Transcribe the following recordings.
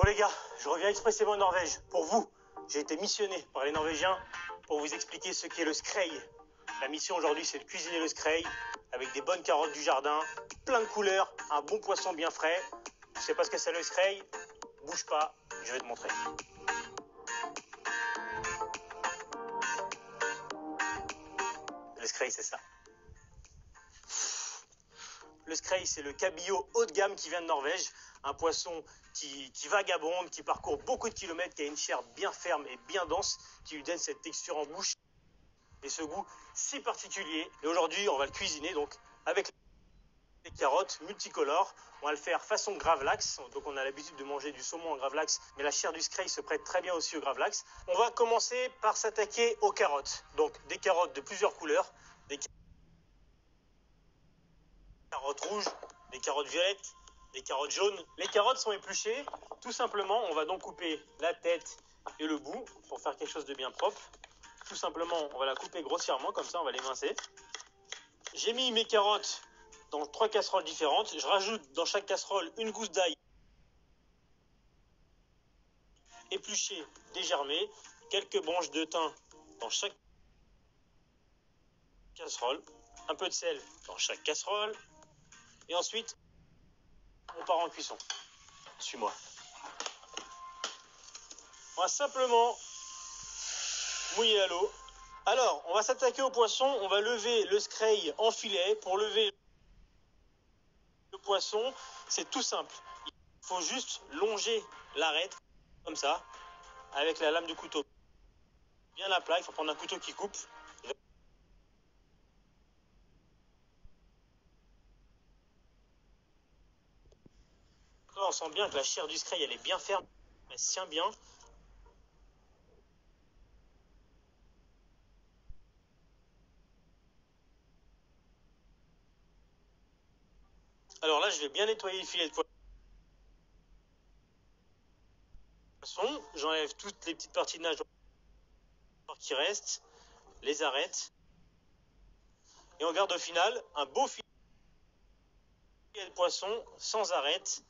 Bon les gars, je reviens expressément en Norvège. Pour vous, j'ai été missionné par les Norvégiens pour vous expliquer ce qu'est le skrei. La mission aujourd'hui, c'est de cuisiner le skrei avec des bonnes carottes du jardin, plein de couleurs, un bon poisson bien frais. Tu sais pas ce que c'est le skrei? Bouge pas, je vais te montrer. Le skrei, c'est ça. Le skrei, c'est le cabillaud haut de gamme qui vient de Norvège. Un poisson qui vagabonde, qui parcourt beaucoup de kilomètres, qui a une chair bien ferme et bien dense, qui lui donne cette texture en bouche et ce goût si particulier. Et aujourd'hui, on va le cuisiner donc avec des carottes multicolores. On va le faire façon gravlax. Donc on a l'habitude de manger du saumon en gravlax, mais la chair du skrei se prête très bien aussi au gravlax. On va commencer par s'attaquer aux carottes. Donc des carottes de plusieurs couleurs, des carottes rouges, des carottes violettes, des carottes jaunes. Les carottes sont épluchées. Tout simplement, on va donc couper la tête et le bout pour faire quelque chose de bien propre. Tout simplement, on va la couper grossièrement, comme ça on va l'émincer. J'ai mis mes carottes dans 3 casseroles différentes. Je rajoute dans chaque casserole une gousse d'ail épluchée, dégermée, quelques branches de thym dans chaque casserole, un peu de sel dans chaque casserole, et ensuite on part en cuisson. Suis-moi. On va simplement mouiller à l'eau. Alors, on va s'attaquer au poisson. On va lever le skrei en filet. Pour lever le poisson, c'est tout simple. Il faut juste longer l'arête, comme ça, avec la lame du couteau. Bien à plat, il faut prendre un couteau qui coupe. Là, on sent bien que la chair du skrei, elle est bien ferme. Elle se tient bien. Alors là, je vais bien nettoyer le filet de poisson. J'enlève toutes les petites parties de nage qui restent, les arêtes. Et on garde au final un beau filet de poisson sans arêtes.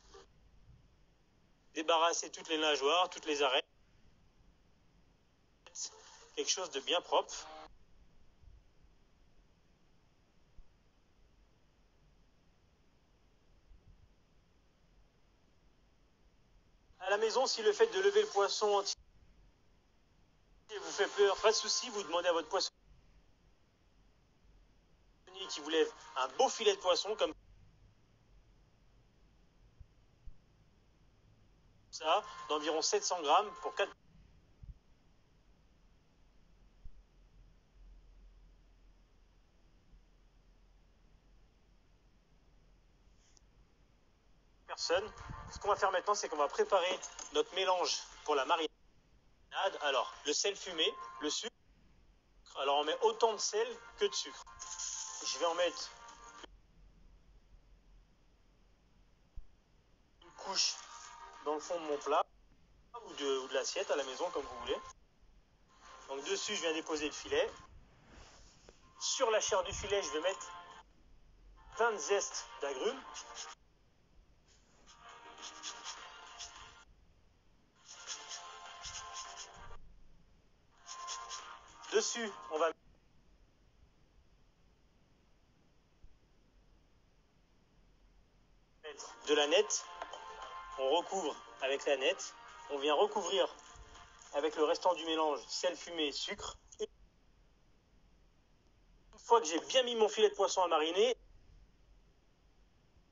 Débarrasser toutes les nageoires, toutes les arêtes. Quelque chose de bien propre. À la maison, si le fait de lever le poisson entier vous fait peur, pas de souci, vous demandez à votre poissonnier qui vous lève un beau filet de poisson comme ça, d'environ 700 grammes pour 4 personnes. Ce qu'on va faire maintenant, c'est qu'on va préparer notre mélange pour la marinade. Alors, le sel fumé, le sucre. Alors, on met autant de sel que de sucre. Je vais en mettre une couche dans le fond de mon plat ou de l'assiette à la maison, comme vous voulez. Donc, dessus, je viens déposer le filet. Sur la chair du filet, je vais mettre plein de zeste d'agrumes. Dessus, on va mettre de la nette. On recouvre avec la nette. On vient recouvrir avec le restant du mélange sel fumé et sucre. Une fois que j'ai bien mis mon filet de poisson à mariner,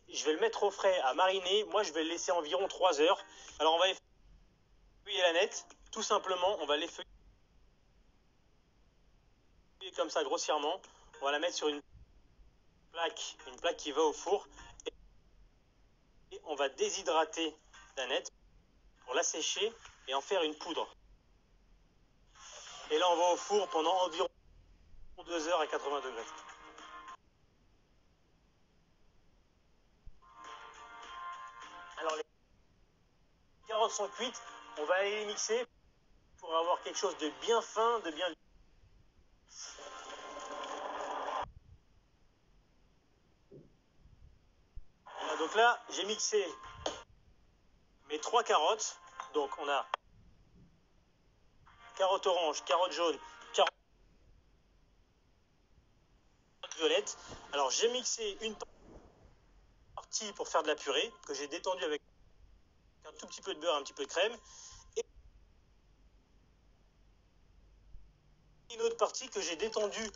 je vais le mettre au frais à mariner. Moi, je vais le laisser environ 3 heures. Alors, on va effeuiller la nette. Tout simplement, on va l'effeuiller comme ça grossièrement. On va la mettre sur une plaque qui va au four. Et on va déshydrater la nette pour la sécher et en faire une poudre. Et là, on va au four pendant environ 2 heures à 80 degrés. Alors, les carottes sont cuites. On va aller les mixer pour avoir quelque chose de bien fin, de bien... Donc là, j'ai mixé mes 3 carottes. Donc on a carotte orange, carotte jaune, carotte violette. Alors j'ai mixé une partie pour faire de la purée que j'ai détendue avec un tout petit peu de beurre, un petit peu de crème, et une autre partie que j'ai détendue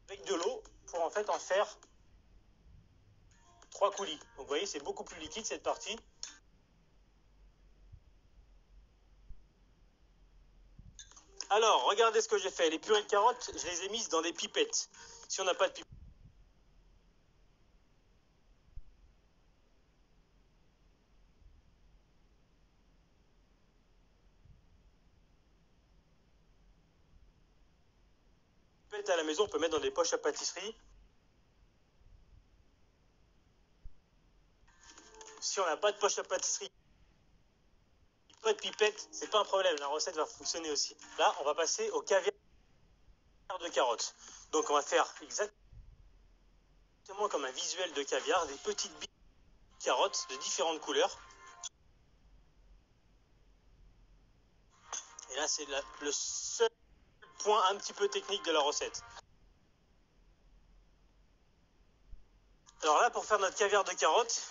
avec de l'eau pour en fait en faire 3 coulis. Donc vous voyez, c'est beaucoup plus liquide cette partie. Alors, regardez ce que j'ai fait. Les purées de carottes, je les ai mises dans des pipettes. Si on n'a pas de pipette, à la maison, on peut mettre dans des poches à pâtisserie. Si on n'a pas de poche à pâtisserie, pas de pipette, c'est pas un problème. La recette va fonctionner aussi. Là, on va passer au caviar de carottes. Donc, on va faire exactement comme un visuel de caviar, des petites billes de carottes de différentes couleurs. Et là, c'est le seul point un petit peu technique de la recette. Alors là, pour faire notre caviar de carottes,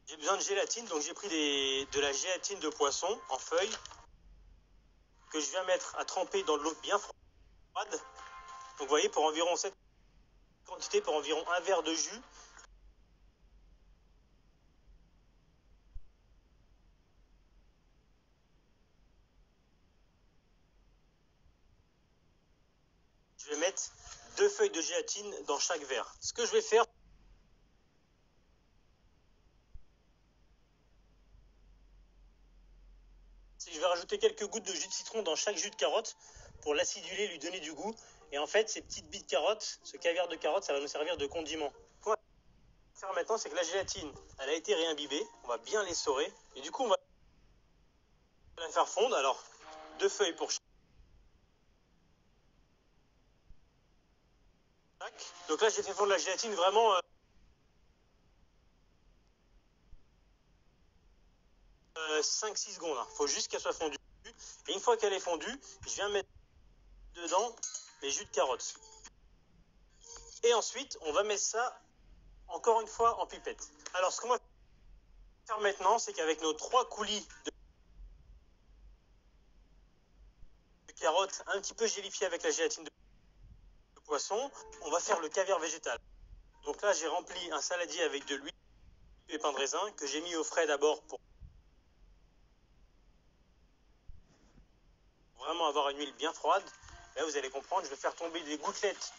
j'ai besoin de gélatine. Donc j'ai pris de la gélatine de poisson en feuilles que je viens mettre à tremper dans de l'eau bien froide. Donc vous voyez, pour environ cette quantité, pour environ un verre de jus. Je vais mettre 2 feuilles de gélatine dans chaque verre. Ce que je vais faire, c'est que je vais rajouter quelques gouttes de jus de citron dans chaque jus de carotte pour l'aciduler, lui donner du goût. Et en fait, ces petites billes de carottes, ce caviar de carotte, ça va nous servir de condiment. Ce qu'on va faire maintenant, c'est que la gélatine, elle a été réimbibée. On va bien l'essorer. Et du coup, on va la faire fondre. Alors, 2 feuilles pour chaque. Donc là, j'ai fait fondre la gélatine vraiment 5-6 secondes. Il faut juste qu'elle soit fondue. Et une fois qu'elle est fondue, je viens mettre dedans les jus de carotte. Et ensuite, on va mettre ça encore une fois en pipette. Alors, ce qu'on va faire maintenant, c'est qu'avec nos 3 coulis de carottes un petit peu gélifiées avec la gélatine de poisson, on va faire le caviar végétal. Donc là, j'ai rempli un saladier avec de l'huile et pain de raisin que j'ai mis au frais d'abord pour vraiment avoir une huile bien froide. Là, vous allez comprendre, je vais faire tomber des gouttelettes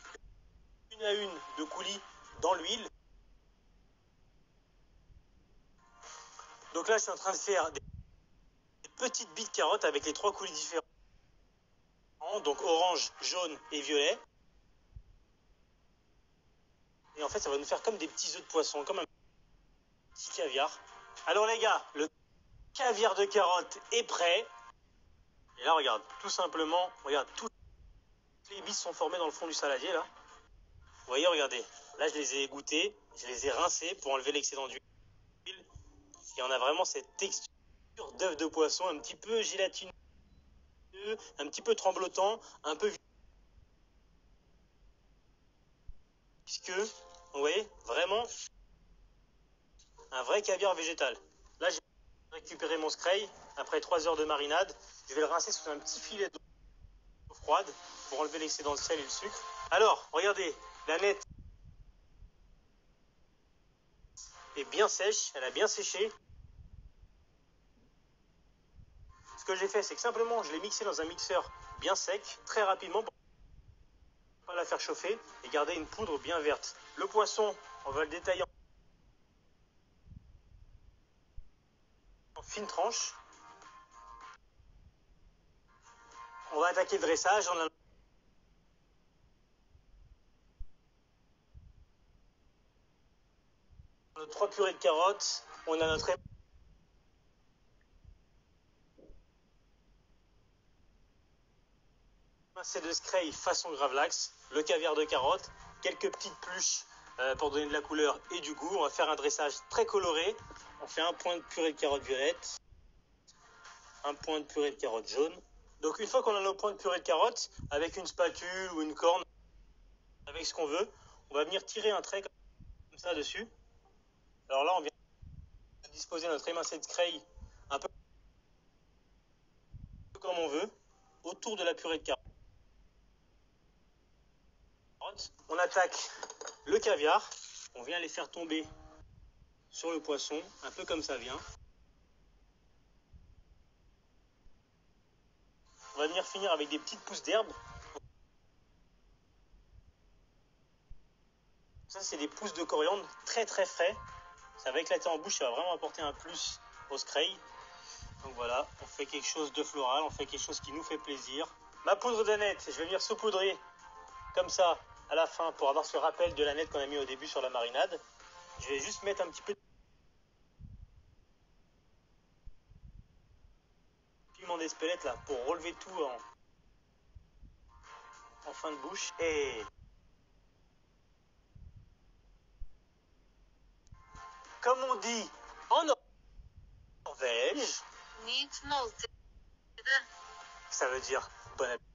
une à une de coulis dans l'huile. Donc là, je suis en train de faire des petites billes de carottes avec les 3 coulis différents. Donc orange, jaune et violet. Et en fait, ça va nous faire comme des petits œufs de poisson, comme un petit caviar. Alors les gars, le caviar de carotte est prêt. Et là, regarde, tout simplement, regarde, toutes les billes sont formées dans le fond du saladier, là. Vous voyez, regardez, là, je les ai égouttées, je les ai rincées pour enlever l'excédent d'huile. Et on a vraiment cette texture d'œuf de poisson, un petit peu gélatineux, un petit peu tremblotant, un peu... Puisque, vous voyez, vraiment, un vrai caviar végétal. Là, j'ai récupéré mon scraye, après 3 heures de marinade, je vais le rincer sous un petit filet d'eau froide pour enlever l'excédent de sel et le sucre. Alors, regardez, la nette est bien sèche, elle a bien séché. Ce que j'ai fait, c'est que simplement, je l'ai mixé dans un mixeur bien sec, très rapidement, pour ne pas la faire chauffer et garder une poudre bien verte. Le poisson, on va le détailler en fines tranches. On va attaquer le dressage. On a nos 3 purées de carottes, on a notre émincé de scraye façon gravlax, le caviar de carotte, quelques petites pluches pour donner de la couleur et du goût. On va faire un dressage très coloré. On fait un point de purée de carottes violettes, un point de purée de carottes jaunes. Donc une fois qu'on a nos points de purée de carottes, avec une spatule ou une corne, avec ce qu'on veut, on va venir tirer un trait comme ça dessus. Alors là, on vient disposer notre émincé de creille un peu comme on veut, autour de la purée de carottes. On attaque le caviar, on vient les faire tomber sur le poisson, un peu comme ça vient. On va venir finir avec des petites pousses d'herbe. Ça, c'est des pousses de coriandre très très frais. Ça va éclater en bouche, ça va vraiment apporter un plus au scraille. Donc voilà, on fait quelque chose de floral, on fait quelque chose qui nous fait plaisir. Ma poudre d'aneth, je vais venir saupoudrer comme ça à la fin pour avoir ce rappel de l'aneth qu'on a mis au début sur la marinade. Je vais juste mettre un petit peu de piment d'Espelette là pour relever tout en fin de bouche. Et comme on dit en Norvège, ça veut dire bon appétit.